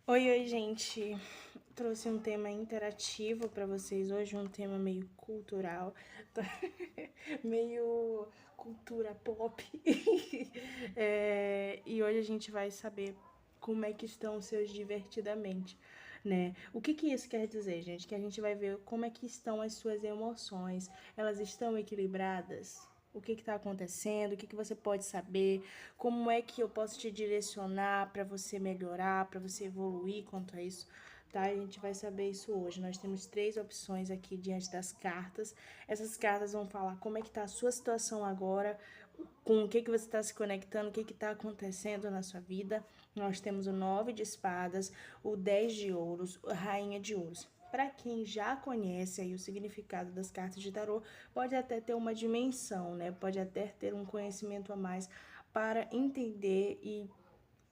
Oi, oi, gente. Trouxe um tema interativo para vocês hoje, um tema meio cultural, meio cultura pop. E hoje a gente vai saber como é que estão os seus divertidamente, né? O que que isso quer dizer, gente? Que a gente vai ver como é que estão as suas emoções. Elas estão equilibradas? O que está acontecendo, o que você pode saber, como é que eu posso te direcionar para você melhorar, para você evoluir quanto a isso, tá? A gente vai saber isso hoje. Nós temos 3 opções aqui diante das cartas. Essas cartas vão falar como é que está a sua situação agora, com o que você está se conectando, o que está acontecendo na sua vida. Nós temos o 9 de espadas, o 10 de ouros, a rainha de ouros. Para quem já conhece aí o significado das cartas de tarô, pode até ter uma dimensão, né? Pode até ter um conhecimento a mais para entender e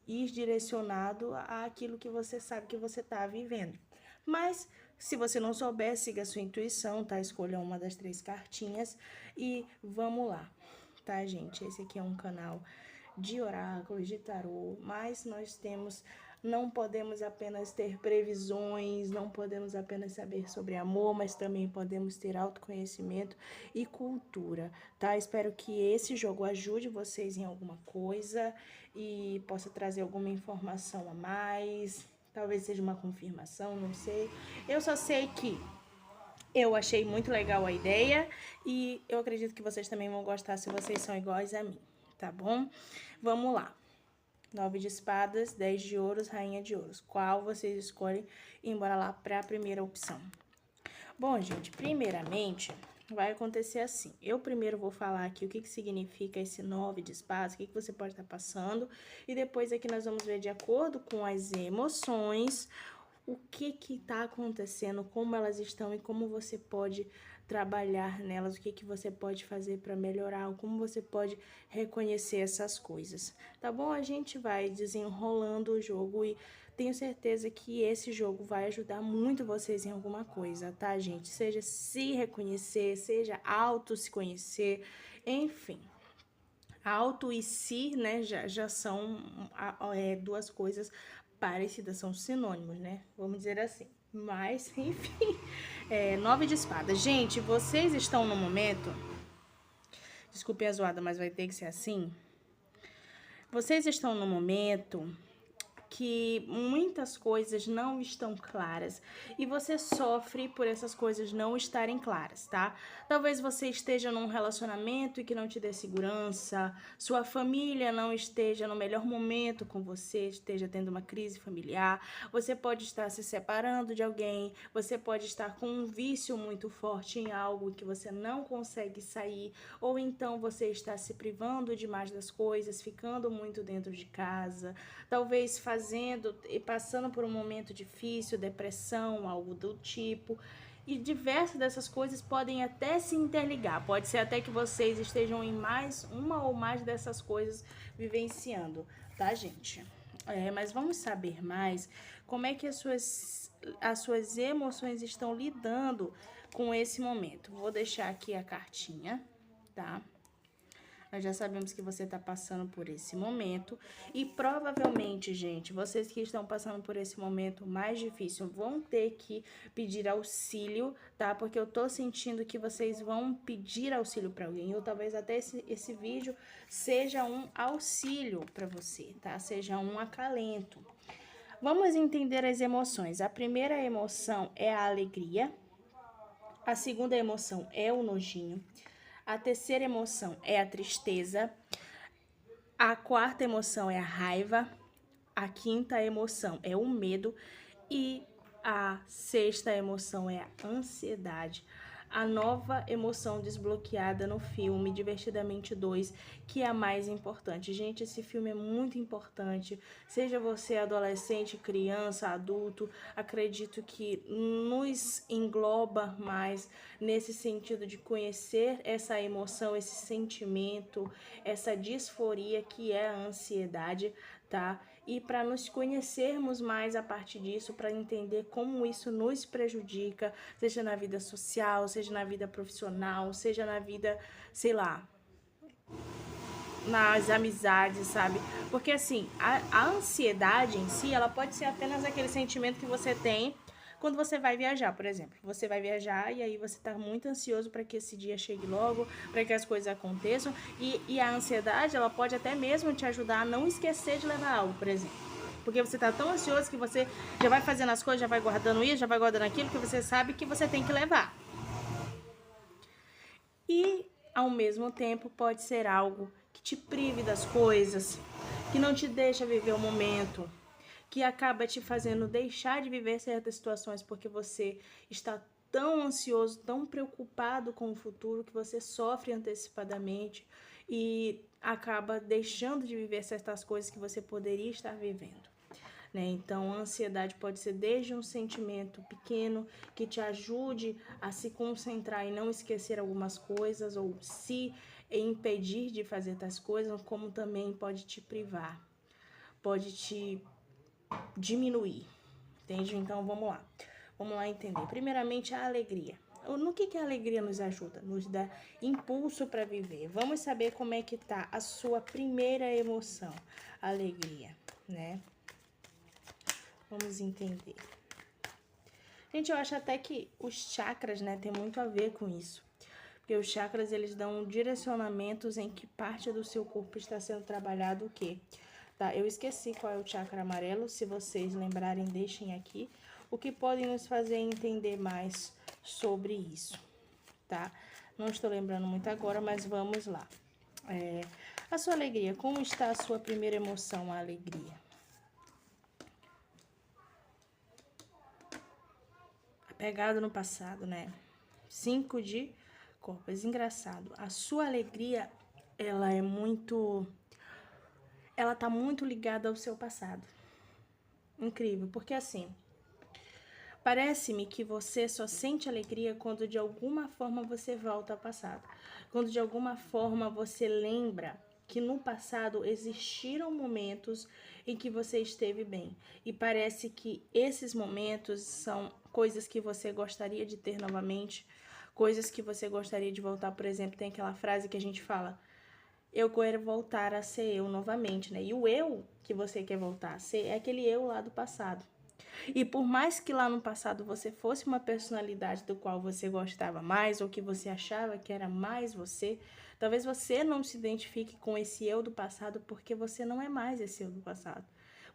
ir direcionado àquilo que você sabe que você está vivendo. Mas se você não souber, siga a sua intuição, tá? Escolha uma das 3 cartinhas e vamos lá, tá, gente? Esse aqui é um canal de oráculos, de tarô, mas não podemos apenas ter previsões, não podemos apenas saber sobre amor, mas também podemos ter autoconhecimento e cultura, tá? Espero que esse jogo ajude vocês em alguma coisa e possa trazer alguma informação a mais, talvez seja uma confirmação, não sei. Eu só sei que eu achei muito legal a ideia e eu acredito que vocês também vão gostar se vocês são iguais a mim, tá bom? Vamos lá. 9 de espadas, 10 de ouros, rainha de ouros. Qual vocês escolhem? Embora lá para a primeira opção. Bom, gente, primeiramente vai acontecer assim. Eu primeiro vou falar aqui o que significa esse 9 de espadas, o que você pode estar passando. E depois aqui nós vamos ver de acordo com as emoções, o que está acontecendo, como elas estão e como você pode trabalhar nelas, o que você pode fazer para melhorar, como você pode reconhecer essas coisas, tá bom? A gente vai desenrolando o jogo e tenho certeza que esse jogo vai ajudar muito vocês em alguma coisa, tá, gente? Seja se reconhecer, seja auto se conhecer, enfim. Auto e si, né, já são duas coisas parecidas, são sinônimos, né? Vamos dizer assim. Mas, enfim, 9 de espadas. Gente, vocês estão no momento... Desculpe a zoada, mas vai ter que ser assim. Vocês estão no momento que muitas coisas não estão claras e você sofre por essas coisas não estarem claras, tá? Talvez você esteja num relacionamento e que não te dê segurança, sua família não esteja no melhor momento com você, esteja tendo uma crise familiar, você pode estar se separando de alguém, você pode estar com um vício muito forte em algo que você não consegue sair, ou então você está se privando demais das coisas, ficando muito dentro de casa, talvez fazendo e passando por um momento difícil, depressão, algo do tipo. E diversas dessas coisas podem até se interligar. Pode ser até que vocês estejam em mais uma ou mais dessas coisas vivenciando, tá, gente? Mas vamos saber mais como é que as suas emoções estão lidando com esse momento. Vou deixar aqui a cartinha, tá? Nós já sabemos que você está passando por esse momento e provavelmente, gente, vocês que estão passando por esse momento mais difícil vão ter que pedir auxílio, tá? Porque eu tô sentindo que vocês vão pedir auxílio para alguém, ou talvez até esse vídeo seja um auxílio para você, tá? Seja um acalento. Vamos entender as emoções. A primeira emoção é a alegria, a segunda emoção é o nojinho, a terceira emoção é a tristeza, a quarta emoção é a raiva, a quinta emoção é o medo e a sexta emoção é a ansiedade. A nova emoção desbloqueada no filme Divertidamente 2, que é a mais importante. Gente, esse filme é muito importante. Seja você adolescente, criança, adulto, acredito que nos engloba mais nesse sentido de conhecer essa emoção, esse sentimento, essa disforia que é a ansiedade, tá? E para nos conhecermos mais a partir disso, para entender como isso nos prejudica, seja na vida social, seja na vida profissional, seja na vida, sei lá, nas amizades, sabe? Porque assim, a ansiedade em si, ela pode ser apenas aquele sentimento que você tem quando você vai viajar, por exemplo. Você vai viajar e aí você tá muito ansioso para que esse dia chegue logo, para que as coisas aconteçam. E a ansiedade, ela pode até mesmo te ajudar a não esquecer de levar algo, por exemplo. Porque você tá tão ansioso que você já vai fazendo as coisas, já vai guardando isso, já vai guardando aquilo, que você sabe que você tem que levar. E, ao mesmo tempo, pode ser algo que te prive das coisas, que não te deixa viver o momento, que acaba te fazendo deixar de viver certas situações porque você está tão ansioso, tão preocupado com o futuro que você sofre antecipadamente e acaba deixando de viver certas coisas que você poderia estar vivendo. Né? Então, a ansiedade pode ser desde um sentimento pequeno que te ajude a se concentrar e não esquecer algumas coisas ou se impedir de fazer tais coisas, como também pode te privar, pode te diminuir, entende? Então, vamos lá. Vamos lá entender. Primeiramente, a alegria. No que a alegria nos ajuda? Nos dá impulso para viver. Vamos saber como é que tá a sua primeira emoção, a alegria, né? Vamos entender. Gente, eu acho até que os chakras, né, tem muito a ver com isso. Porque os chakras, eles dão direcionamentos em que parte do seu corpo está sendo trabalhado o quê? Tá, eu esqueci qual é o chakra amarelo, se vocês lembrarem, deixem aqui. O que podem nos fazer entender mais sobre isso, tá? Não estou lembrando muito agora, mas vamos lá. A sua alegria, como está a sua primeira emoção, a alegria? Apegado no passado, né? 5 de copas. Engraçado. A sua alegria, ela é muito... Ela tá muito ligada ao seu passado. Incrível, porque assim... Parece-me que você só sente alegria quando de alguma forma você volta ao passado. Quando de alguma forma você lembra que no passado existiram momentos em que você esteve bem. E parece que esses momentos são coisas que você gostaria de ter novamente, coisas que você gostaria de voltar. Por exemplo, tem aquela frase que a gente fala: eu quero voltar a ser eu novamente, né? E o eu que você quer voltar a ser é aquele eu lá do passado. E por mais que lá no passado você fosse uma personalidade do qual você gostava mais ou que você achava que era mais você, talvez você não se identifique com esse eu do passado porque você não é mais esse eu do passado.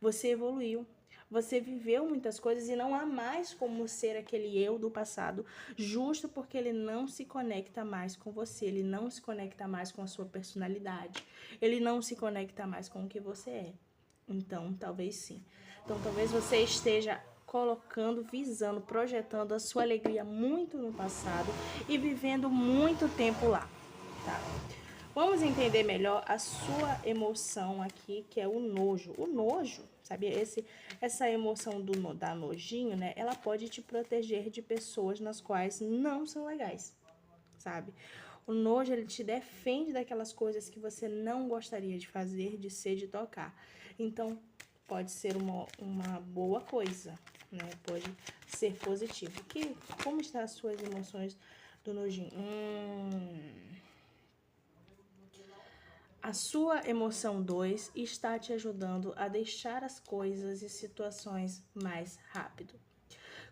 Você evoluiu, você viveu muitas coisas e não há mais como ser aquele eu do passado, justo porque ele não se conecta mais com você, ele não se conecta mais com a sua personalidade, ele não se conecta mais com o que você é. Então, talvez sim. Então, talvez você esteja colocando, visando, projetando a sua alegria muito no passado e vivendo muito tempo lá, tá? Vamos entender melhor a sua emoção aqui, que é o nojo. O nojo, sabe? Essa emoção da nojinho, né? Ela pode te proteger de pessoas nas quais não são legais, sabe? O nojo, ele te defende daquelas coisas que você não gostaria de fazer, de ser, de tocar. Então, pode ser uma boa coisa, né? Pode ser positivo. Como estão as suas emoções do nojinho? A sua emoção 2 está te ajudando a deixar as coisas e situações mais rápido.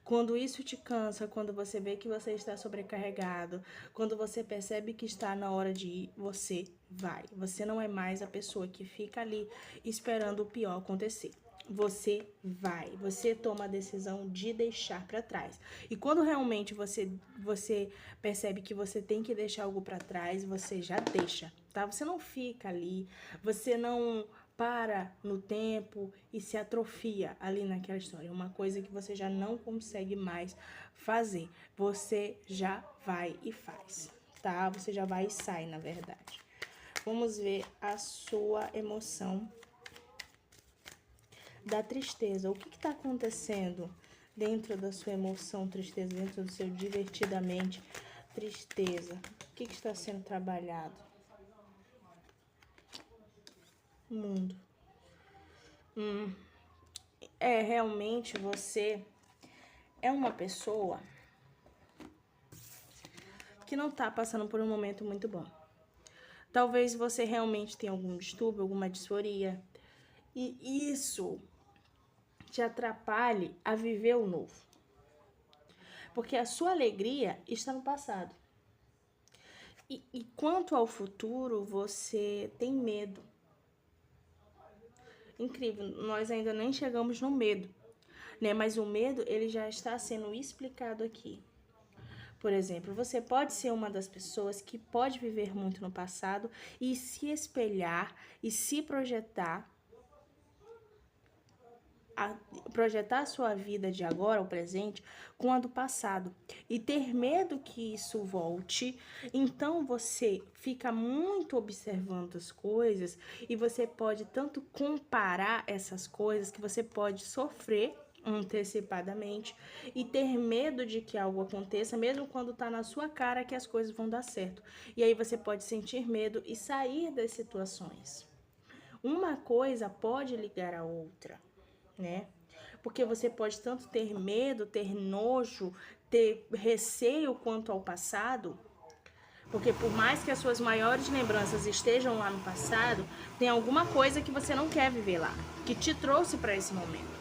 Quando isso te cansa, quando você vê que você está sobrecarregado, quando você percebe que está na hora de ir, você vai. Você não é mais a pessoa que fica ali esperando o pior acontecer. Você vai, você toma a decisão de deixar para trás. E quando realmente você percebe que você tem que deixar algo para trás, você já deixa, tá? Você não fica ali, você não para no tempo e se atrofia ali naquela história. É uma coisa que você já não consegue mais fazer. Você já vai e faz, tá? Você já vai e sai, na verdade. Vamos ver a sua emoção da tristeza. O que está acontecendo dentro da sua emoção tristeza, dentro do seu divertidamente tristeza? O que está sendo trabalhado? Mundo. Realmente você é uma pessoa que não tá passando por um momento muito bom. Talvez você realmente tenha algum distúrbio, alguma disforia. E isso te atrapalhe a viver o novo. Porque a sua alegria está no passado. E quanto ao futuro, você tem medo. Incrível, nós ainda nem chegamos no medo, né? Mas o medo, ele já está sendo explicado aqui. Por exemplo, você pode ser uma das pessoas que pode viver muito no passado e se espelhar e se projetar a sua vida de agora, o presente, com a do passado. E ter medo que isso volte, então você fica muito observando as coisas e você pode tanto comparar essas coisas que você pode sofrer antecipadamente e ter medo de que algo aconteça, mesmo quando tá na sua cara que as coisas vão dar certo. E aí você pode sentir medo e sair das situações. Uma coisa pode ligar a outra, né? Porque você pode tanto ter medo, ter nojo, ter receio quanto ao passado, porque por mais que as suas maiores lembranças estejam lá no passado, tem alguma coisa que você não quer viver lá, que te trouxe para esse momento.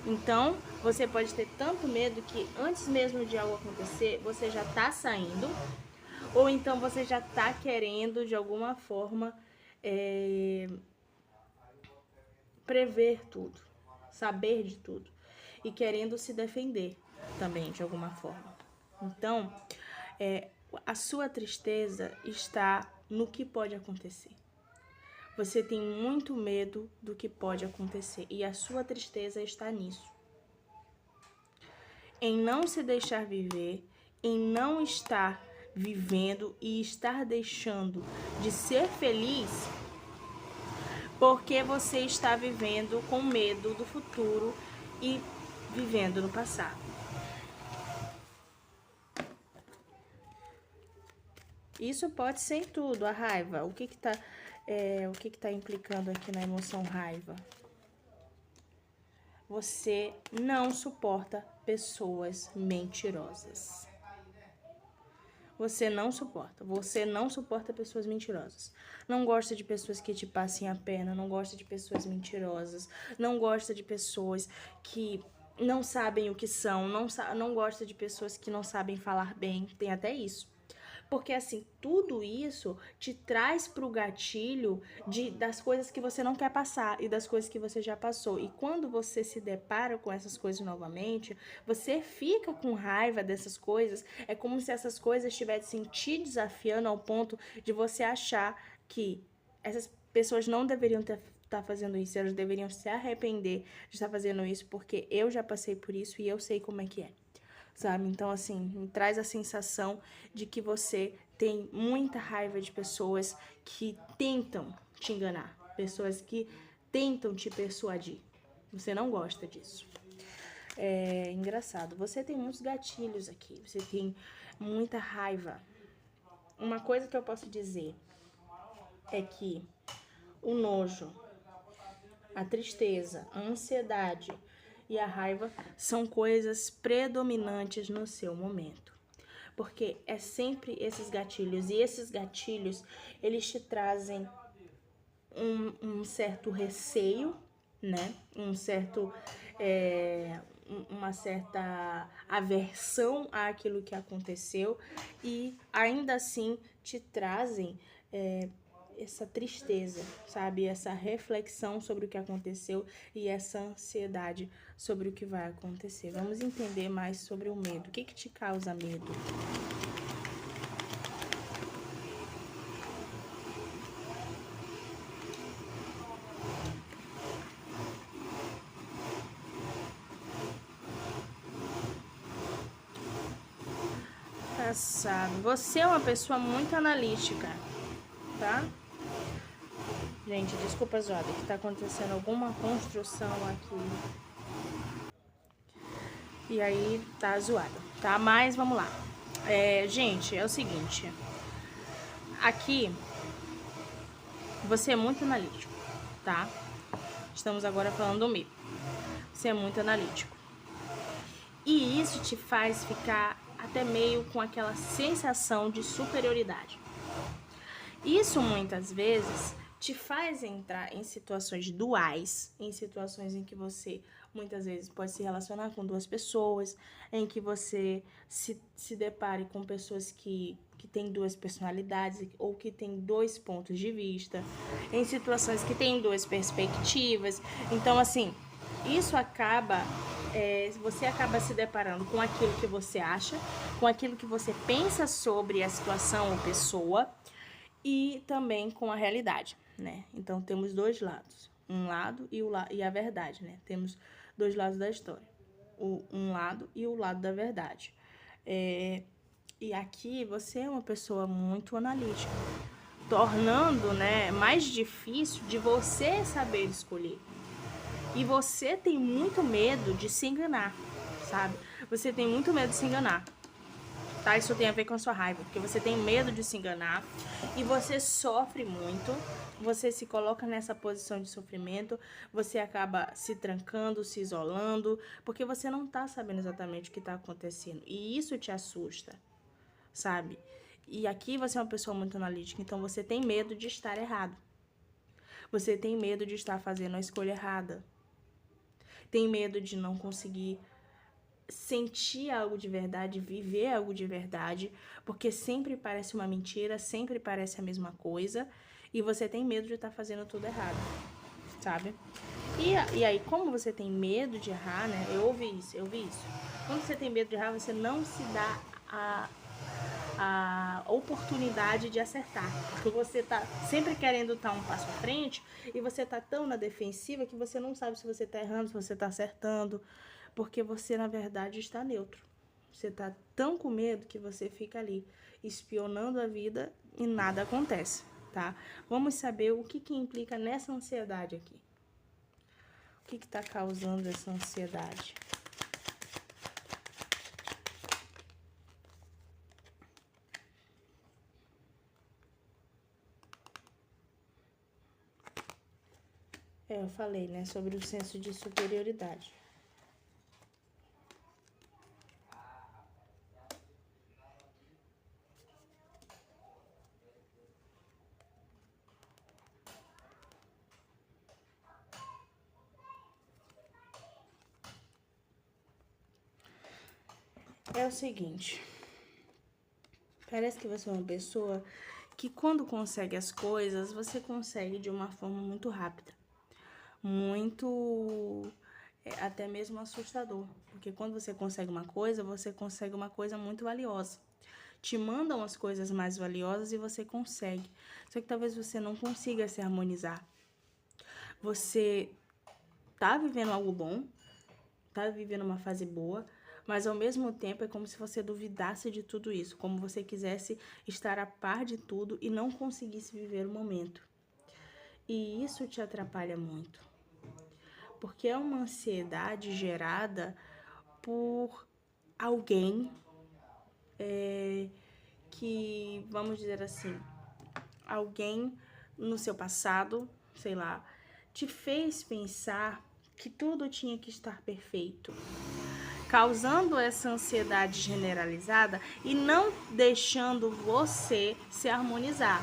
Então, você pode ter tanto medo que antes mesmo de algo acontecer, você já tá saindo, ou então você já tá querendo de alguma forma prever tudo, saber de tudo e querendo se defender também de alguma forma. Então, a sua tristeza está no que pode acontecer. Você tem muito medo do que pode acontecer e a sua tristeza está nisso. Em não se deixar viver, em não estar vivendo e estar deixando de ser feliz, porque você está vivendo com medo do futuro e vivendo no passado. Isso pode ser em tudo, a raiva. O que tá implicando aqui na emoção raiva? Você não suporta pessoas mentirosas. Você não suporta pessoas mentirosas. Não gosta de pessoas que te passem a perna, não gosta de pessoas mentirosas, não gosta de pessoas que não sabem o que são, não gosta de pessoas que não sabem falar bem, tem até isso. Porque assim, tudo isso te traz pro gatilho das coisas que você não quer passar e das coisas que você já passou. E quando você se depara com essas coisas novamente, você fica com raiva dessas coisas. É como se essas coisas estivessem te desafiando ao ponto de você achar que essas pessoas não deveriam estar fazendo isso, elas deveriam se arrepender de estar fazendo isso, porque eu já passei por isso e eu sei como é que é. Sabe? Então, assim, me traz a sensação de que você tem muita raiva de pessoas que tentam te enganar, pessoas que tentam te persuadir. Você não gosta disso. É engraçado. Você tem muitos gatilhos aqui, você tem muita raiva. Uma coisa que eu posso dizer é que o nojo, a tristeza, a ansiedade e a raiva são coisas predominantes no seu momento. Porque é sempre esses gatilhos. E esses gatilhos, eles te trazem um certo receio, né? Uma certa aversão àquilo que aconteceu. E ainda assim te trazem essa tristeza, sabe? Essa reflexão sobre o que aconteceu e essa ansiedade sobre o que vai acontecer. Vamos entender mais sobre o medo. O que te causa medo? Passado. Você é uma pessoa muito analítica, tá? Gente, desculpa, Zoda, que tá acontecendo alguma construção aqui. E aí tá zoada, tá? Mas vamos lá. Gente, é o seguinte. Aqui, você é muito analítico, tá? Estamos agora falando do medo. Você é muito analítico. E isso te faz ficar até meio com aquela sensação de superioridade. Isso muitas vezes te faz entrar em situações duais, em situações em que você muitas vezes pode se relacionar com duas pessoas, em que você se depare com pessoas que têm duas personalidades ou que têm dois pontos de vista, em situações que têm duas perspectivas. Então, assim, isso acaba, você acaba se deparando com aquilo que você acha, com aquilo que você pensa sobre a situação ou pessoa, e também com a realidade, né? Então temos dois lados, um lado e a verdade, né? Temos dois lados da história, um lado e o lado da verdade. E aqui você é uma pessoa muito analítica, tornando, né, mais difícil de você saber escolher. E você tem muito medo de se enganar, sabe? Você tem muito medo de se enganar. Tá? Isso tem a ver com a sua raiva, porque você tem medo de se enganar e você sofre muito, você se coloca nessa posição de sofrimento, você acaba se trancando, se isolando, porque você não tá sabendo exatamente o que tá acontecendo e isso te assusta, sabe? E aqui você é uma pessoa muito analítica, então você tem medo de estar errado, você tem medo de estar fazendo a escolha errada, tem medo de não conseguir sentir algo de verdade, viver algo de verdade, porque sempre parece uma mentira, sempre parece a mesma coisa, e você tem medo de estar fazendo tudo errado, sabe? E aí, como você tem medo de errar, né? Eu ouvi isso. Quando você tem medo de errar, você não se dá a oportunidade de acertar, porque você tá sempre querendo estar um passo à frente e você tá tão na defensiva que você não sabe se você tá errando, se você tá acertando, porque você na verdade está neutro. Você tá tão com medo que você fica ali espionando a vida e nada acontece, tá? Vamos saber o que implica nessa ansiedade aqui. O que tá causando essa ansiedade? Eu falei, né, sobre o senso de superioridade. É o seguinte, parece que você é uma pessoa que quando consegue as coisas, você consegue de uma forma muito rápida, muito até mesmo assustador, porque quando você consegue uma coisa muito valiosa. Te mandam as coisas mais valiosas e você consegue. Só que talvez você não consiga se harmonizar. Você tá vivendo algo bom, tá vivendo uma fase boa, mas ao mesmo tempo é como se você duvidasse de tudo isso, como você quisesse estar a par de tudo e não conseguisse viver o momento. E isso te atrapalha muito, porque é uma ansiedade gerada por alguém que, vamos dizer assim, alguém no seu passado, sei lá, te fez pensar que tudo tinha que estar perfeito, causando essa ansiedade generalizada e não deixando você se harmonizar.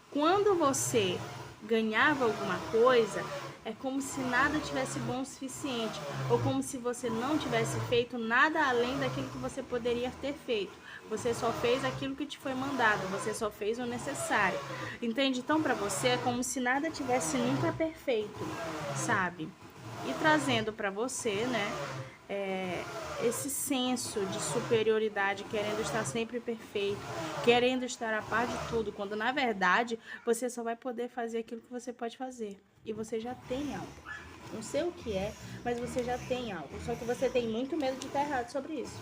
Quando você ganhava alguma coisa, é como se nada tivesse bom o suficiente, ou como se você não tivesse feito nada além daquilo que você poderia ter feito. Você só fez aquilo que te foi mandado, você só fez o necessário. Entende? Então, para você é como se nada tivesse nunca perfeito, sabe? E trazendo para você, né, esse senso de superioridade, querendo estar sempre perfeito, querendo estar a par de tudo, quando na verdade você só vai poder fazer aquilo que você pode fazer. E você já tem algo. Não sei o que é, mas você já tem algo. Só que você tem muito medo de estar errado sobre isso.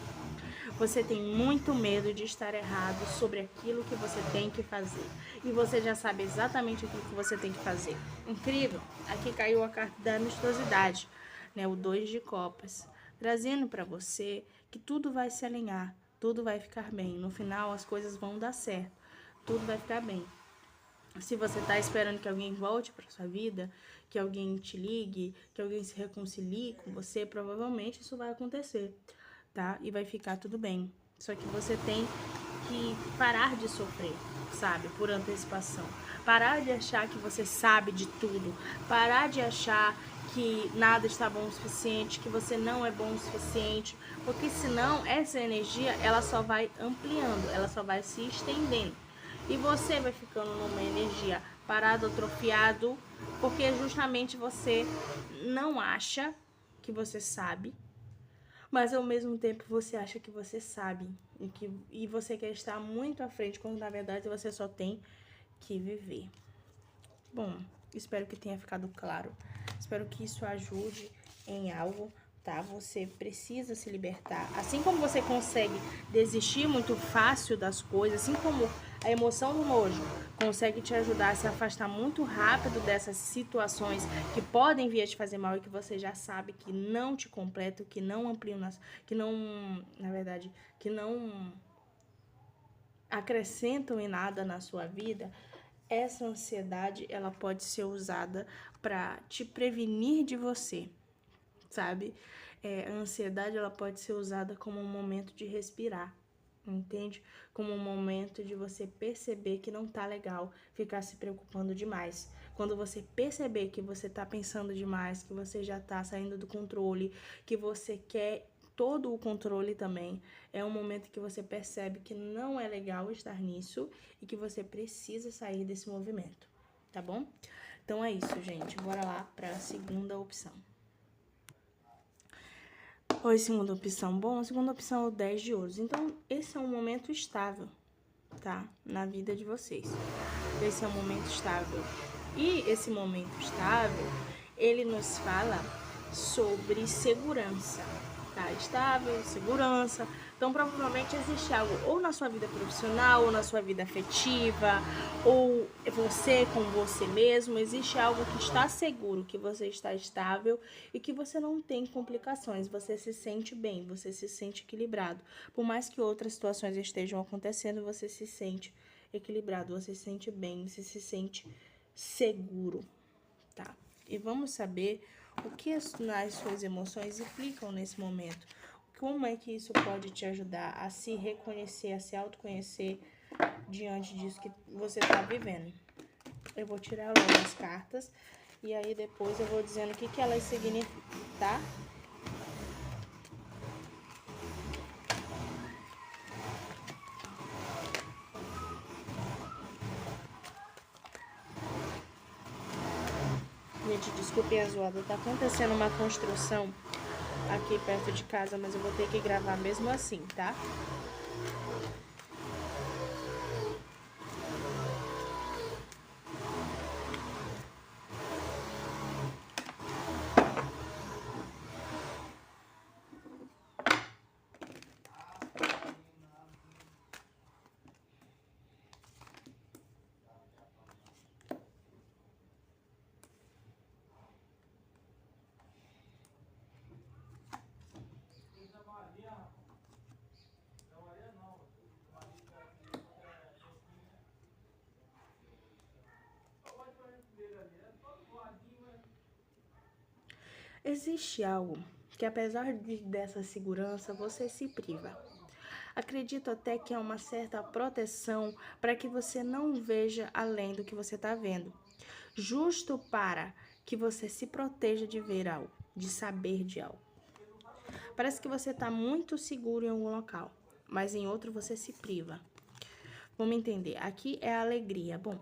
Você tem muito medo de estar errado sobre aquilo que você tem que fazer. E você já sabe exatamente aquilo que você tem que fazer. Incrível! Aqui caiu a carta da amistosidade, né? O 2 de copas. Trazendo para você que tudo vai se alinhar, tudo vai ficar bem. No final as coisas vão dar certo, tudo vai ficar bem. Se você tá esperando que alguém volte para sua vida, que alguém te ligue, que alguém se reconcilie com você, provavelmente isso vai acontecer, tá? E vai ficar tudo bem. Só que você tem que parar de sofrer. sabe? Por antecipação. Parar de achar que você sabe de tudo. Parar de achar que nada está bom o suficiente, que você não é bom o suficiente, porque senão essa energia ela só vai ampliando, ela só vai se estendendo. E você vai ficando numa energia parado, atrofiado, porque justamente você não acha que você sabe, mas ao mesmo tempo você acha que você sabe e você quer estar muito à frente, quando na verdade você só tem que viver. Bom, espero que tenha ficado claro. Espero que isso ajude em algo, tá? Você precisa se libertar. Assim como você consegue desistir muito fácil das coisas, assim como a emoção do nojo consegue te ajudar a se afastar muito rápido dessas situações que podem vir a te fazer mal e que você já sabe que não te completam, que não ampliam, que não, na verdade, que não acrescentam em nada na sua vida. Essa ansiedade, ela pode ser usada para te prevenir de você, sabe? A ansiedade, ela pode ser usada como um momento de respirar, entende? Como um momento de você perceber que não tá legal ficar se preocupando demais. Quando você perceber que você tá pensando demais, que você já tá saindo do controle, que você quer todo o controle também, é um momento que você percebe que não é legal estar nisso e que você precisa sair desse movimento, tá bom? Então é isso, gente. Bora lá para a segunda opção. Oi, segunda opção. Bom, a segunda opção é o 10 de ouros. Então, esse é um momento estável, tá? Na vida de vocês. Esse é um momento estável. E esse momento estável, ele nos fala sobre segurança, tá? Estável, segurança. Então, provavelmente existe algo ou na sua vida profissional, ou na sua vida afetiva, ou você com você mesmo. Existe algo que está seguro, que você está estável e que você não tem complicações. Você se sente bem, você se sente equilibrado. Por mais que outras situações estejam acontecendo, você se sente equilibrado, você se sente bem, você se sente seguro, tá? E vamos saber o que as suas emoções implicam nesse momento. Como é que isso pode te ajudar a se reconhecer, a se autoconhecer diante disso que você está vivendo. Eu vou tirar logo as cartas e aí depois eu vou dizendo o que elas significam, tá? Gente, desculpem a zoada, tá acontecendo uma construção aqui perto de casa, mas eu vou ter que gravar mesmo assim, tá? Existe algo que, apesar dessa segurança, você se priva. Acredito até que é uma certa proteção para que você não veja além do que você está vendo, justo para que você se proteja de ver algo, de saber de algo. Parece que você está muito seguro em algum local, mas em outro você se priva. Vamos entender, aqui é a alegria. Bom,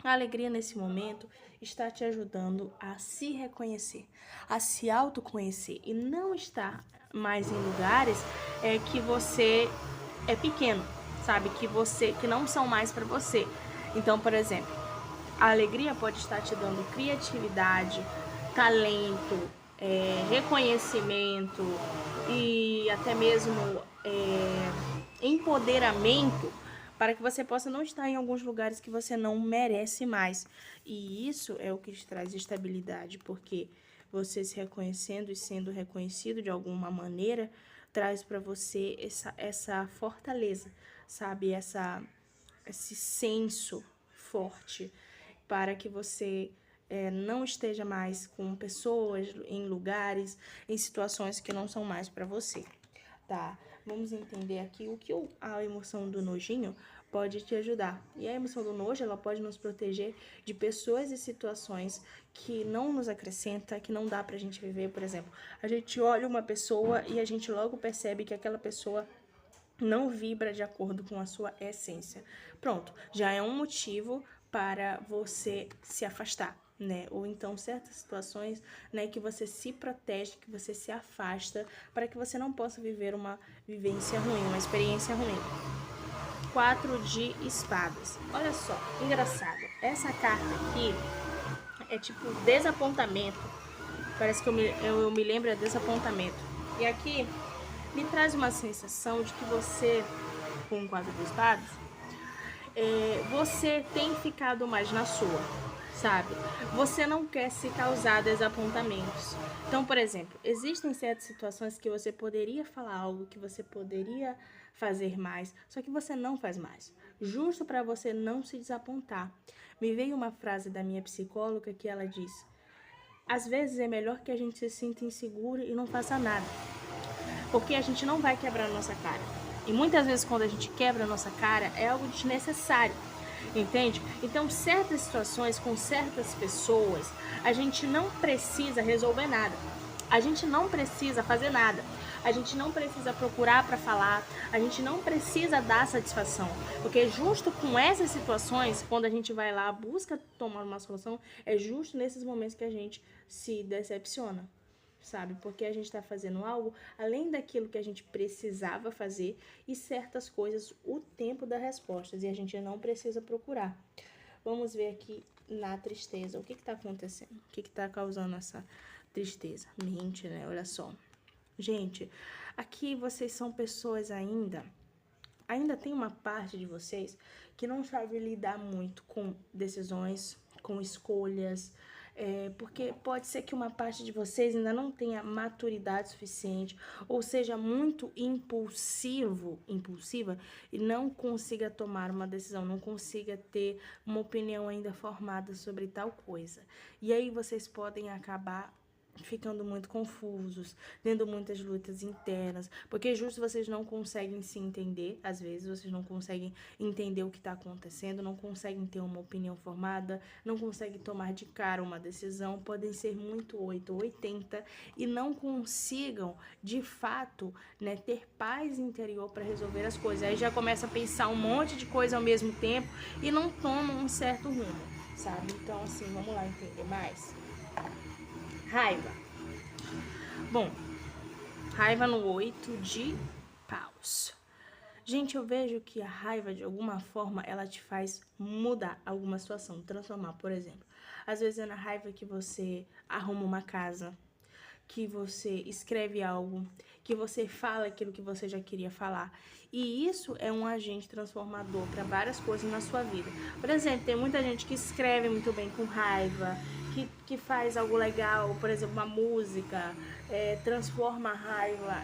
a alegria nesse momento está te ajudando a se reconhecer, a se autoconhecer e não estar mais em lugares que você é pequeno, sabe? Que não são mais para você. Então, por exemplo, a alegria pode estar te dando criatividade, talento, reconhecimento e até mesmo empoderamento para que você possa não estar em alguns lugares que você não merece mais. E isso é o que te traz estabilidade, porque você se reconhecendo e sendo reconhecido de alguma maneira traz para você essa fortaleza, sabe? Esse senso forte para que você não esteja mais com pessoas, em lugares, em situações que não são mais para você, tá? Vamos entender aqui o que a emoção do nojinho pode te ajudar. E a emoção do nojo, ela pode nos proteger de pessoas e situações que não nos acrescenta, que não dá pra gente viver. Por exemplo, a gente olha uma pessoa e a gente logo percebe que aquela pessoa não vibra de acordo com a sua essência. Pronto, já é um motivo para você se afastar, né? Ou então certas situações, né, que você se protege, que você se afasta, para que você não possa viver uma vivência ruim, uma experiência ruim. 4 de espadas. Olha só, engraçado. Essa carta aqui é tipo desapontamento. Parece que eu me lembro, é desapontamento. E aqui me traz uma sensação de que você, com o 4 de espadas, você tem ficado mais na sua, sabe? Você não quer se causar desapontamentos. Então, por exemplo, existem certas situações que você poderia falar algo, que você poderia fazer mais, só que você não faz mais, justo para você não se desapontar. Me veio uma frase da minha psicóloga que ela diz: às vezes é melhor que a gente se sinta inseguro e não faça nada, porque a gente não vai quebrar a nossa cara. E muitas vezes quando a gente quebra a nossa cara é algo desnecessário, entende? Então, certas situações com certas pessoas, a gente não precisa resolver nada. A gente não precisa fazer nada. A gente não precisa procurar para falar. A gente não precisa dar satisfação. Porque justo com essas situações, quando a gente vai lá, busca tomar uma solução, é justo nesses momentos que a gente se decepciona, sabe? Porque a gente está fazendo algo além daquilo que a gente precisava fazer e certas coisas, o tempo das respostas, e a gente não precisa procurar. Vamos ver aqui na tristeza, o que está acontecendo? O que está causando essa tristeza? Mente, né? Olha só. Gente, aqui vocês são pessoas ainda tem uma parte de vocês que não sabe lidar muito com decisões, com escolhas, porque pode ser que uma parte de vocês ainda não tenha maturidade suficiente, ou seja, muito impulsiva, e não consiga tomar uma decisão, não consiga ter uma opinião ainda formada sobre tal coisa. E aí vocês podem acabar ficando muito confusos, tendo muitas lutas internas, porque justo vocês não conseguem se entender, às vezes vocês não conseguem entender o que está acontecendo, não conseguem ter uma opinião formada, não conseguem tomar de cara uma decisão, podem ser muito 8 ou 80 e não consigam, de fato, né, ter paz interior para resolver as coisas. Aí já começa a pensar um monte de coisa ao mesmo tempo e não tomam um certo rumo, sabe? Então, assim, vamos lá entender mais. Raiva. Bom, raiva no 8 de paus. Gente, eu vejo que a raiva, de alguma forma, ela te faz mudar alguma situação, transformar. Por exemplo, às vezes é na raiva que você arruma uma casa, que você escreve algo, que você fala aquilo que você já queria falar. E isso é um agente transformador para várias coisas na sua vida. Por exemplo, tem muita gente que escreve muito bem com raiva, que faz algo legal, por exemplo, uma música, transforma a raiva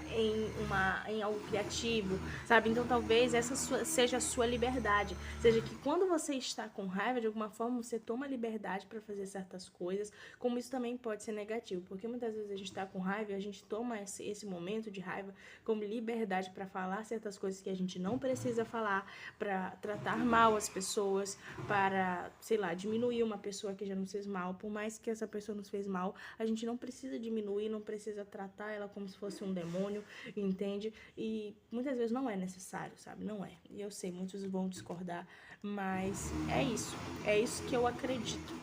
em algo criativo, sabe? Então talvez essa seja a sua liberdade, seja que quando você está com raiva, de alguma forma você toma liberdade para fazer certas coisas, como isso também pode ser negativo, porque muitas vezes a gente está com raiva e a gente toma esse momento de raiva como liberdade para falar certas coisas que a gente não precisa falar, para tratar mal as pessoas, para, sei lá, diminuir uma pessoa que já nos fez mal. Por mais que essa pessoa nos fez mal, a gente não precisa diminuir, não precisa tratar ela como se fosse um demônio, entende? E muitas vezes não é necessário, sabe? Não é. E eu sei, muitos vão discordar, mas é isso que eu acredito,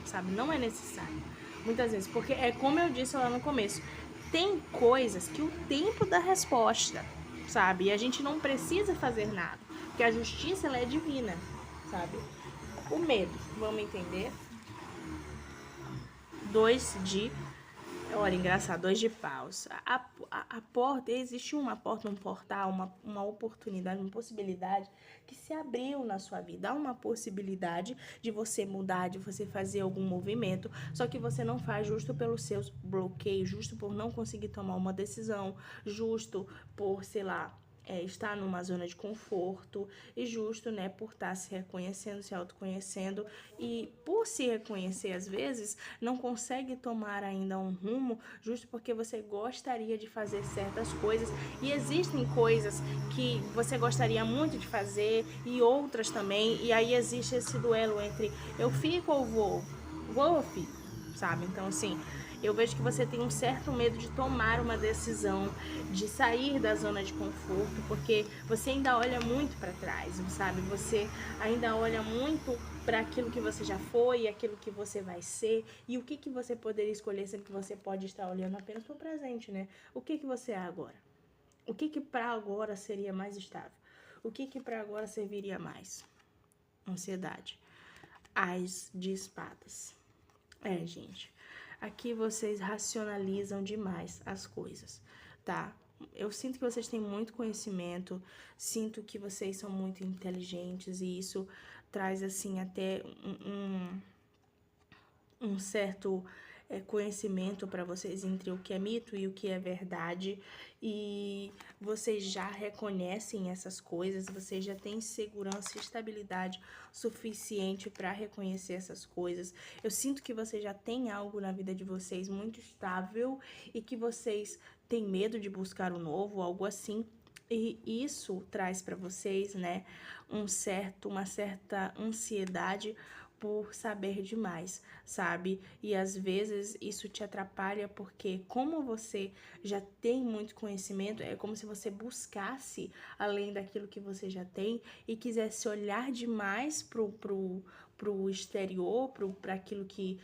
sabe? Não é necessário, muitas vezes, porque é como eu disse lá no começo, tem coisas que o tempo dá resposta, sabe? E a gente não precisa fazer nada, porque a justiça, ela é divina, sabe? O medo, vamos entender? 2 de... Olha, engraçado, 2 de paus. A porta, existe uma porta, um portal, uma oportunidade, uma possibilidade que se abriu na sua vida. Há uma possibilidade de você mudar, de você fazer algum movimento, só que você não faz justo pelos seus bloqueios, justo por não conseguir tomar uma decisão, justo por, sei lá, está numa zona de conforto e justo, né, por estar se reconhecendo, se autoconhecendo e por se reconhecer às vezes, não consegue tomar ainda um rumo justo porque você gostaria de fazer certas coisas e existem coisas que você gostaria muito de fazer e outras também, e aí existe esse duelo entre eu fico ou vou ou fico, sabe? Então assim, eu vejo que você tem um certo medo de tomar uma decisão, de sair da zona de conforto, porque você ainda olha muito para trás, sabe? Você ainda olha muito para aquilo que você já foi, aquilo que você vai ser, e o que que você poderia escolher, sendo que você pode estar olhando apenas para o presente, né? O que que você é agora? O que que para agora seria mais estável? O que que para agora serviria mais? Ansiedade. Ás de espadas. Gente, aqui vocês racionalizam demais as coisas, tá? Eu sinto que vocês têm muito conhecimento, sinto que vocês são muito inteligentes e isso traz, assim, até um certo conhecimento para vocês entre o que é mito e o que é verdade, e vocês já reconhecem essas coisas, vocês já têm segurança e estabilidade suficiente para reconhecer essas coisas. Eu sinto que vocês já têm algo na vida de vocês muito estável e que vocês têm medo de buscar o novo, algo assim. E isso traz para vocês, né, uma certa ansiedade por saber demais, sabe? E às vezes isso te atrapalha porque como você já tem muito conhecimento, é como se você buscasse além daquilo que você já tem e quisesse olhar demais pro exterior, para aquilo que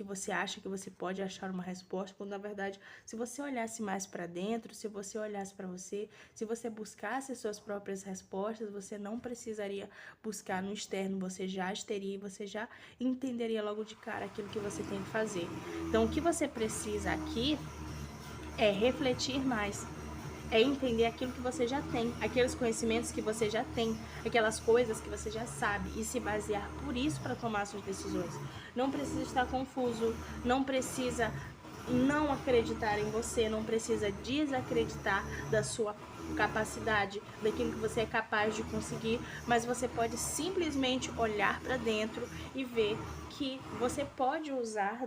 você acha que você pode achar uma resposta, quando na verdade, se você olhasse mais para dentro, se você olhasse para você, se você buscasse as suas próprias respostas, você não precisaria buscar no externo, você já teria e você já entenderia logo de cara aquilo que você tem que fazer. Então, o que você precisa aqui é refletir mais, é entender aquilo que você já tem, aqueles conhecimentos que você já tem, aquelas coisas que você já sabe e se basear por isso para tomar suas decisões. Não precisa estar confuso, não precisa não acreditar em você, não precisa desacreditar da sua capacidade, daquilo que você é capaz de conseguir, mas você pode simplesmente olhar para dentro e ver que você pode usar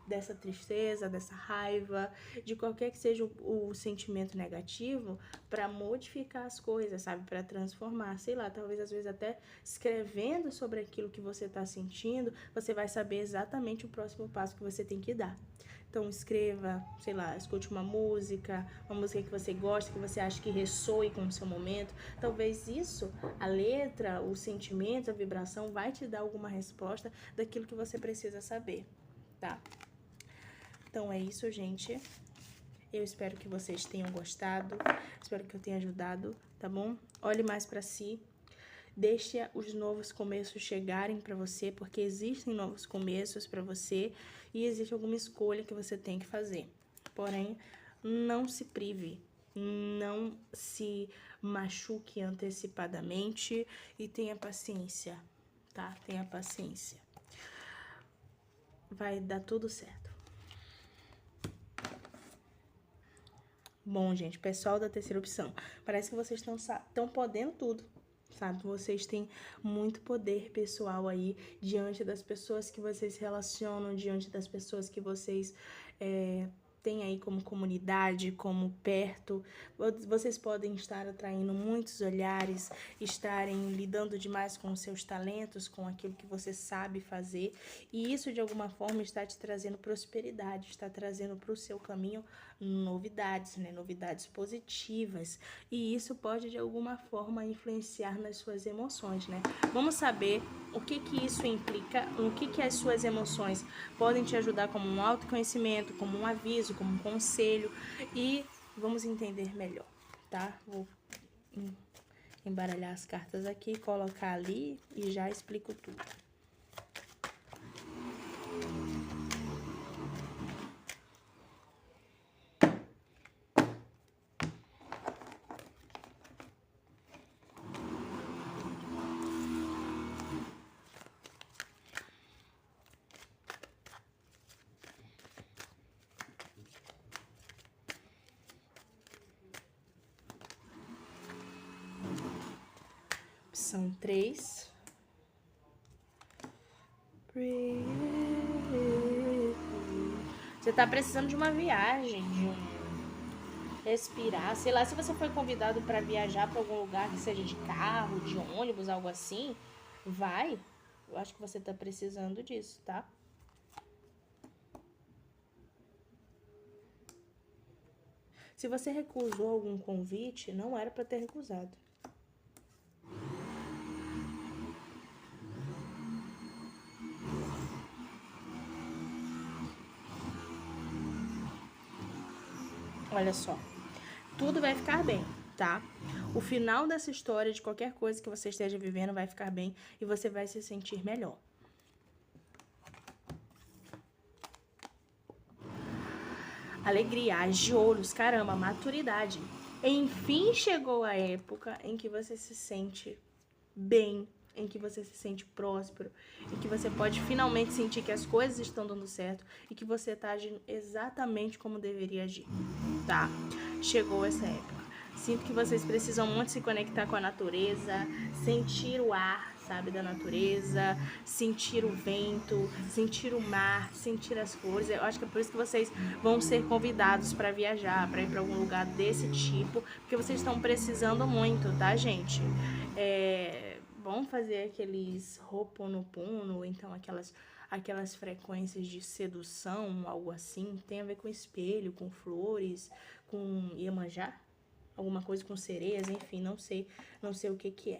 dessa tristeza, dessa raiva, de qualquer que seja o sentimento negativo, para modificar as coisas, sabe? Para transformar, sei lá, talvez às vezes até escrevendo sobre aquilo que você está sentindo, você vai saber exatamente o próximo passo que você tem que dar. Então escreva, sei lá, escute uma música que você gosta, que você acha que ressoe com o seu momento. Talvez isso, a letra, o sentimento, a vibração, vai te dar alguma resposta daquilo que você precisa saber, tá? Então é isso, gente. Eu espero que vocês tenham gostado, espero que eu tenha ajudado, tá bom? Olhe mais pra si. Deixe os novos começos chegarem para você, porque existem novos começos para você e existe alguma escolha que você tem que fazer. Porém, não se prive, não se machuque antecipadamente e tenha paciência, tá? Tenha paciência. Vai dar tudo certo. Bom, gente, pessoal da terceira opção, parece que vocês estão podendo tudo. Sabe, vocês têm muito poder pessoal aí diante das pessoas que vocês se relacionam, diante das pessoas que vocês têm aí como comunidade, como perto. Vocês podem estar atraindo muitos olhares, estarem lidando demais com os seus talentos, com aquilo que você sabe fazer, e isso de alguma forma está te trazendo prosperidade, está trazendo para o seu caminho novidades, né? Novidades positivas, e isso pode de alguma forma influenciar nas suas emoções, né? Vamos saber o que que isso implica, o que que as suas emoções podem te ajudar como um autoconhecimento, como um aviso, como um conselho, e vamos entender melhor, tá? Vou embaralhar as cartas aqui, colocar ali e já explico tudo. São 3. Você tá precisando de uma viagem, de respirar. Sei lá, se você foi convidado para viajar para algum lugar que seja de carro, de ônibus, algo assim, vai. Eu acho que você tá precisando disso, tá? Se você recusou algum convite, não era para ter recusado. Olha só, tudo vai ficar bem, tá? O final dessa história, de qualquer coisa que você esteja vivendo, vai ficar bem e você vai se sentir melhor. Alegria, as de ouros, caramba, maturidade. Enfim chegou a época em que você se sente bem, em que você se sente próspero, em que você pode finalmente sentir que as coisas estão dando certo e que você está agindo exatamente como deveria agir, tá? Chegou essa época. Sinto que vocês precisam muito se conectar com a natureza, sentir o ar, sabe, da natureza, sentir o vento, sentir o mar, sentir as flores. Eu acho que é por isso que vocês vão ser convidados para viajar, para ir para algum lugar desse tipo, porque vocês estão precisando muito, tá, gente? Vão fazer aqueles Ho'oponopono, ou então aquelas frequências de sedução, algo assim, tem a ver com espelho, com flores, com Iemanjá, alguma coisa com sereias, enfim, não sei o que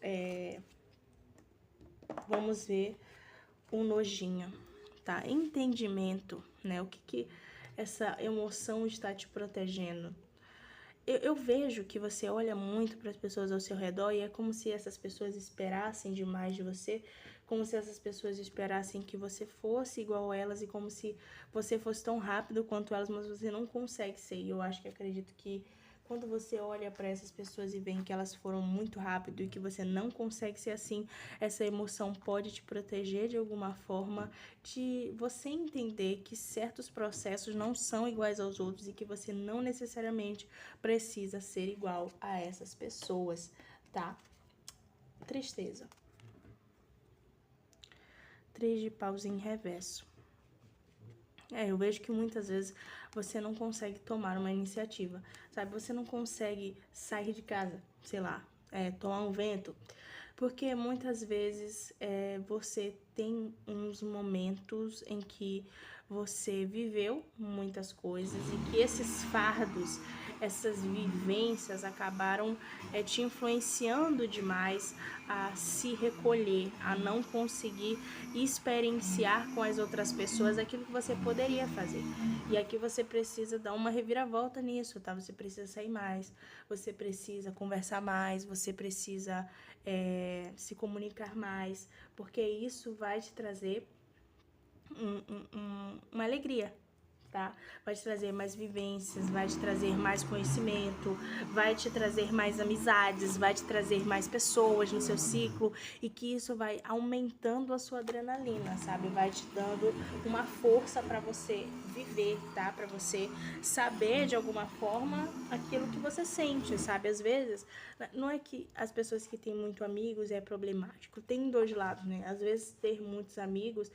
é. Vamos ver um nojinho, tá? Entendimento, né? O que essa emoção está te protegendo? Eu vejo que você olha muito para as pessoas ao seu redor e é como se essas pessoas esperassem demais de você, como se essas pessoas esperassem que você fosse igual a elas e como se você fosse tão rápido quanto elas, mas você não consegue ser. E eu acho que acredito que quando você olha para essas pessoas e vê que elas foram muito rápido e que você não consegue ser assim, essa emoção pode te proteger de alguma forma, de você entender que certos processos não são iguais aos outros e que você não necessariamente precisa ser igual a essas pessoas, tá? Tristeza. 3 de paus em reverso. Eu vejo que muitas vezes você não consegue tomar uma iniciativa, sabe? Você não consegue sair de casa, sei lá, tomar um vento, porque muitas vezes você tem uns momentos em que você viveu muitas coisas e que esses fardos, essas vivências acabaram te influenciando demais a se recolher, a não conseguir experienciar com as outras pessoas aquilo que você poderia fazer. E aqui você precisa dar uma reviravolta nisso, tá? Você precisa sair mais, você precisa conversar mais, você precisa se comunicar mais, porque isso vai te trazer uma alegria, tá? Vai te trazer mais vivências, vai te trazer mais conhecimento, vai te trazer mais amizades, vai te trazer mais pessoas no seu ciclo e que isso vai aumentando a sua adrenalina, sabe? Vai te dando uma força para você viver, tá? Para você saber de alguma forma aquilo que você sente, sabe? Às vezes, não é que as pessoas que têm muito amigos é problemático, tem dois lados, né? Às vezes ter muitos amigos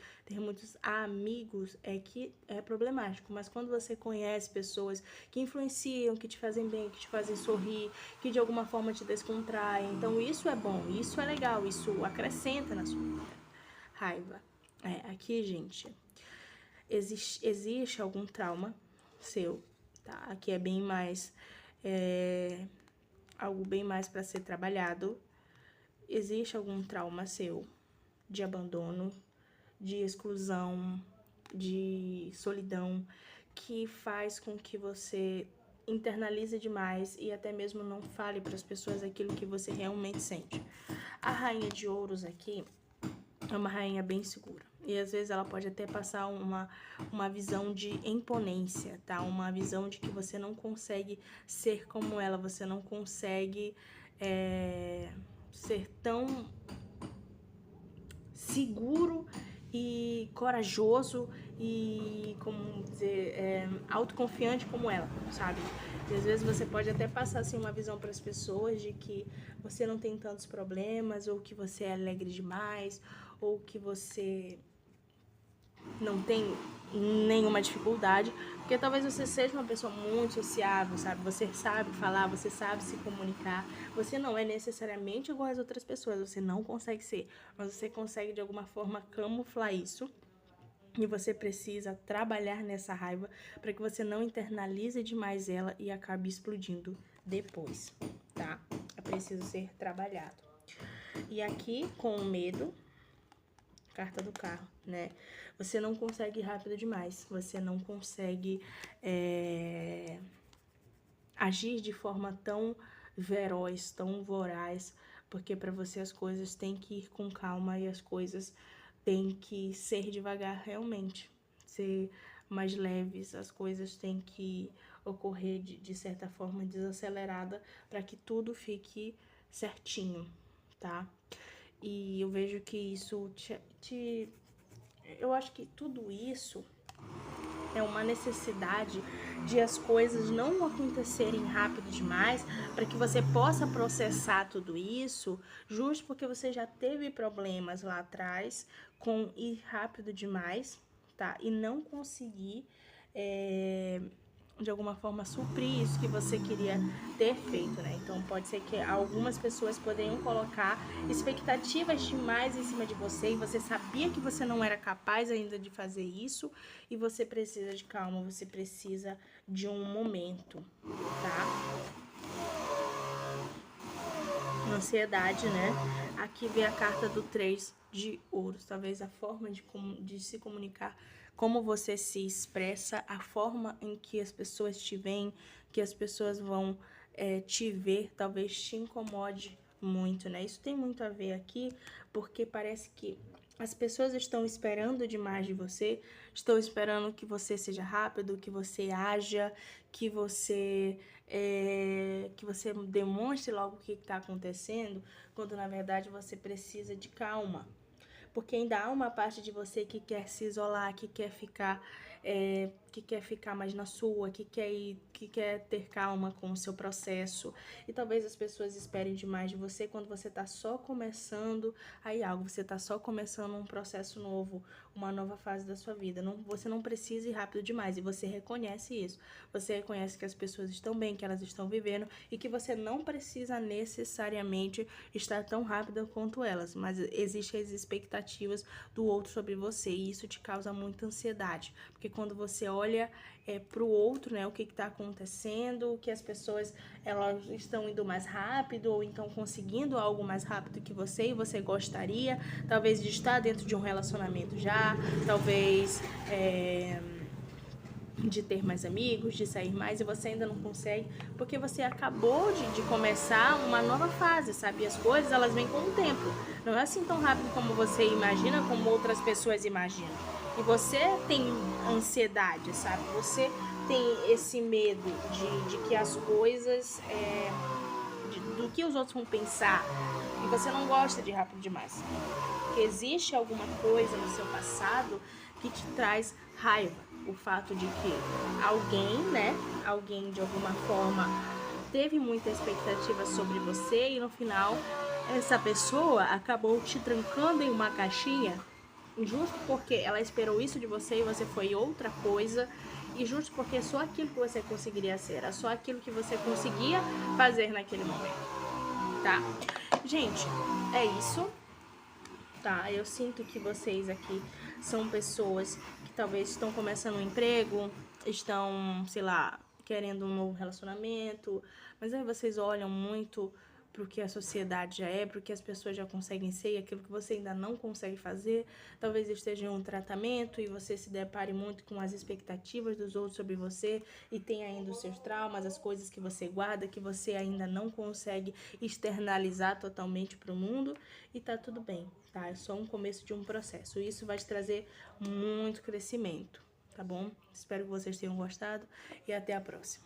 é que é problemático, mas quando você conhece pessoas que influenciam, que te fazem bem, que te fazem sorrir, que de alguma forma te descontraem, então isso é bom, isso é legal, isso acrescenta na sua vida. Raiva. Aqui, gente, existe algum trauma seu, tá? Aqui é bem mais algo bem mais para ser trabalhado. Existe algum trauma seu de abandono, de exclusão, de solidão, que faz com que você internalize demais e até mesmo não fale para as pessoas aquilo que você realmente sente. A rainha de ouros aqui é uma rainha bem segura. E às vezes ela pode até passar uma visão de imponência, tá? Uma visão de que você não consegue ser como ela, você não consegue ser tão seguro e corajoso e, como dizer, autoconfiante como ela, sabe? E às vezes você pode até passar assim uma visão para as pessoas de que você não tem tantos problemas, ou que você é alegre demais, ou que você não tem nenhuma dificuldade, porque talvez você seja uma pessoa muito sociável, sabe? Você sabe falar, você sabe se comunicar. Você não é necessariamente igual às outras pessoas, você não consegue ser, mas você consegue de alguma forma camuflar isso. E você precisa trabalhar nessa raiva para que você não internalize demais ela e acabe explodindo depois, tá? É preciso ser trabalhado. E aqui, com o medo, carta do carro, né? Você não consegue ir rápido demais, você não consegue agir de forma tão veloz, tão voraz, porque para você as coisas têm que ir com calma e as coisas têm que ser devagar realmente, ser mais leves, as coisas têm que ocorrer de certa forma desacelerada para que tudo fique certinho, tá? E eu vejo que isso eu acho que tudo isso é uma necessidade de as coisas não acontecerem rápido demais para que você possa processar tudo isso, justo porque você já teve problemas lá atrás com ir rápido demais, tá? E não conseguir de alguma forma suprir isso que você queria ter feito, né? Então pode ser que algumas pessoas poderiam colocar expectativas demais em cima de você e você sabia que você não era capaz ainda de fazer isso e você precisa de calma, você precisa de um momento, tá? Ansiedade, né? Aqui vem a carta do 3 de ouros. Talvez a forma de se comunicar, como você se expressa, a forma em que as pessoas te veem, que as pessoas vão te ver, talvez te incomode muito, né? Isso tem muito a ver aqui, porque parece que as pessoas estão esperando demais de você, estão esperando que você seja rápido, que você haja, que você demonstre logo o que está acontecendo, quando na verdade você precisa de calma. Porque ainda há uma parte de você que quer se isolar, que quer ficar mais na sua, que quer ter calma com o seu processo. E talvez as pessoas esperem demais de você quando você está só começando aí algo, você está só começando um processo novo, uma nova fase da sua vida. Você não precisa ir rápido demais e você reconhece isso. Você reconhece que as pessoas estão bem, que elas estão vivendo e que você não precisa necessariamente estar tão rápida quanto elas, mas existem as expectativas do outro sobre você e isso te causa muita ansiedade, porque quando você olha para o outro, né, o que está acontecendo, que as pessoas elas estão indo mais rápido ou então conseguindo algo mais rápido que você e você gostaria, talvez de estar dentro de um relacionamento já, talvez de ter mais amigos, de sair mais, e você ainda não consegue, porque você acabou de começar uma nova fase, sabe? E as coisas, elas vêm com o tempo. Não é assim tão rápido como você imagina, como outras pessoas imaginam. E você tem ansiedade, sabe? Você tem esse medo de que as coisas, do que os outros vão pensar. E você não gosta de rápido demais. Porque existe alguma coisa no seu passado que te traz raiva. O fato de que alguém de alguma forma teve muita expectativa sobre você e no final essa pessoa acabou te trancando em uma caixinha justo porque ela esperou isso de você e você foi outra coisa, e justo porque só aquilo que você conseguiria ser, era só aquilo que você conseguia fazer naquele momento, tá? Gente, é isso, tá? Eu sinto que vocês aqui são pessoas que talvez estão começando um emprego, estão, sei lá, querendo um novo relacionamento, mas aí vocês olham muito pro que a sociedade já é, pro que as pessoas já conseguem ser e aquilo que você ainda não consegue fazer. Talvez esteja em um tratamento e você se depare muito com as expectativas dos outros sobre você e tem ainda os seus traumas, as coisas que você guarda, que você ainda não consegue externalizar totalmente pro mundo, e tá tudo bem, tá? É só um começo de um processo. Isso vai te trazer muito crescimento, tá bom? Espero que vocês tenham gostado e até a próxima.